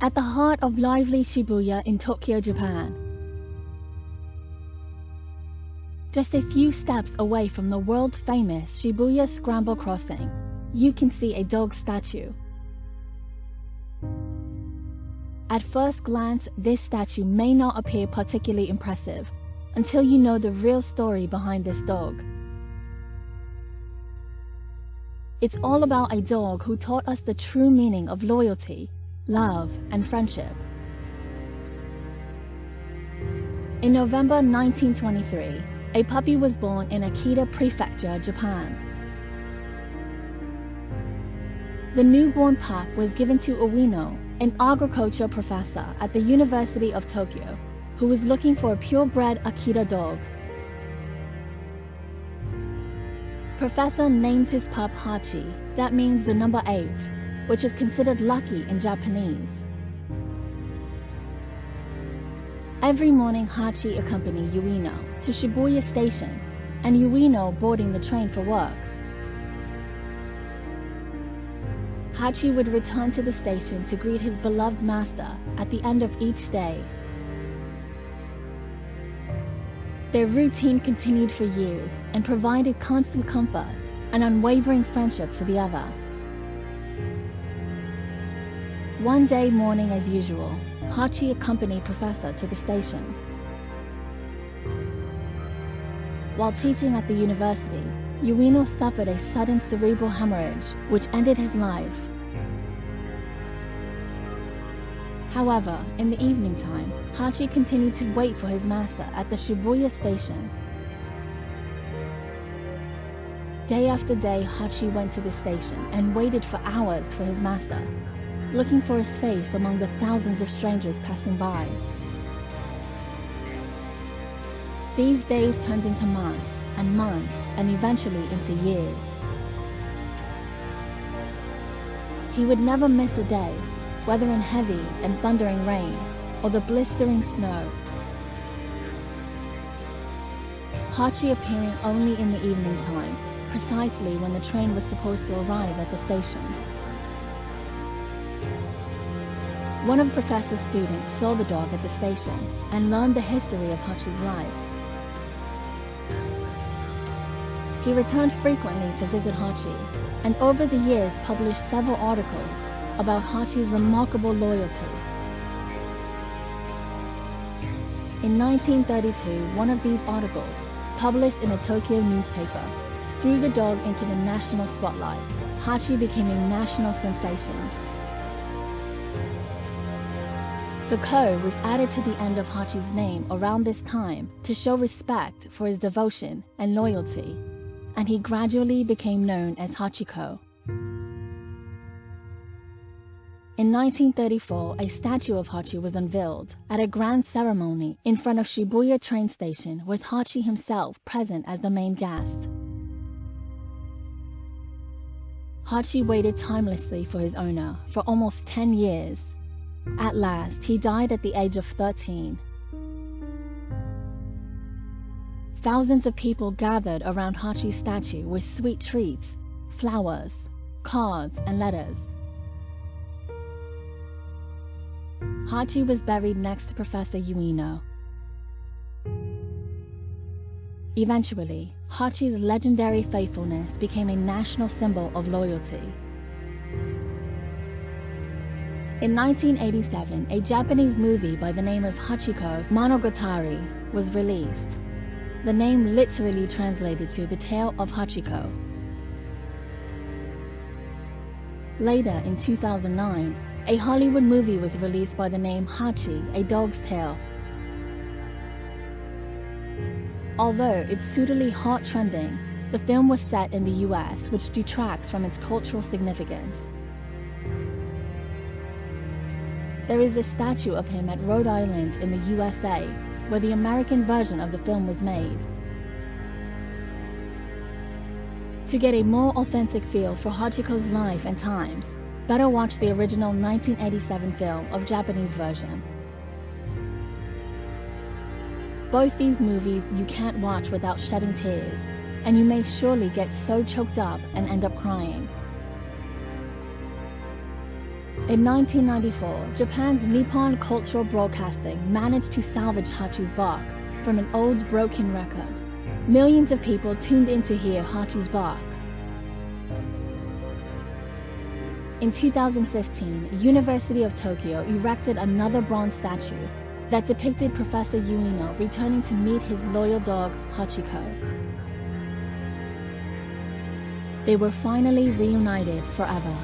at the heart of lively Shibuya in Tokyo, Japan. Just a few steps away from the world-famous Shibuya Scramble Crossing, you can see a dog statue. At first glance, this statue may not appear particularly impressive until you know the real story behind this dog. It's all about a dog who taught us the true meaning of loyalty, love, and friendship. In November 1923, a puppy was born in Akita Prefecture, Japan. The newborn pup was given to Ueno, an agriculture professor at the University of Tokyo, who was looking for a purebred Akita dog. Professor names his pup Hachi, that means the number 8, which is considered lucky in Japanese. Every morning Hachi accompanied Ueno to Shibuya Station, and Ueno boarding the train for work. Hachi would return to the station to greet his beloved master at the end of each day. Their routine continued for years and provided constant comfort and unwavering friendship to the other. One day morning as usual, Hachi accompanied Professor to the station. While teaching at the university, Ueno suffered a sudden cerebral hemorrhage, which ended his life. However, in the evening time, Hachi continued to wait for his master at the Shibuya station. Day after day, Hachi went to the station and waited for hours for his master, looking for his face among the thousands of strangers passing by. These days turned into months, and eventually into years. He would never miss a day, whether in heavy and thundering rain or the blistering snow. Hachi appearing only in the evening time, precisely when the train was supposed to arrive at the station. One of Professor's students saw the dog at the station and learned the history of Hachi's life. He returned frequently to visit Hachi, and over the years published several articles about Hachi's remarkable loyalty. In 1932, one of these articles, published in a Tokyo newspaper, threw the dog into the national spotlight. Hachi became a national sensation. The ko was added to the end of Hachi's name around this time to show respect for his devotion and loyalty, and he gradually became known as Hachiko. In 1934, a statue of Hachi was unveiled at a grand ceremony in front of Shibuya train station, with Hachi himself present as the main guest. Hachi waited timelessly for his owner for almost 10 years. At last, he died at the age of 13. Thousands of people gathered around Hachi's statue with sweet treats, flowers, cards, and letters. Hachi was buried next to Professor Ueno. Eventually, Hachi's legendary faithfulness became a national symbol of loyalty. In 1987, a Japanese movie by the name of Hachiko Monogatari was released. The name literally translated to The Tale of Hachiko. Later, in 2009, a Hollywood movie was released by the name Hachi, A Dog's Tale. Although it's suitably hot trending, the film was set in the US, which detracts from its cultural significance. There is a statue of him at Rhode Island in the USA, where the American version of the film was made. To get a more authentic feel for Hachiko's life and times, better watch the original 1987 film of Japanese version. Both these movies you can't watch without shedding tears, and you may surely get so choked up and end up crying. In 1994, Japan's Nippon Cultural Broadcasting managed to salvage Hachi's bark from an old broken record. Millions of people tuned in to hear Hachi's bark. In 2015, University of Tokyo erected another bronze statue that depicted Professor Ueno returning to meet his loyal dog, Hachiko. They were finally reunited forever.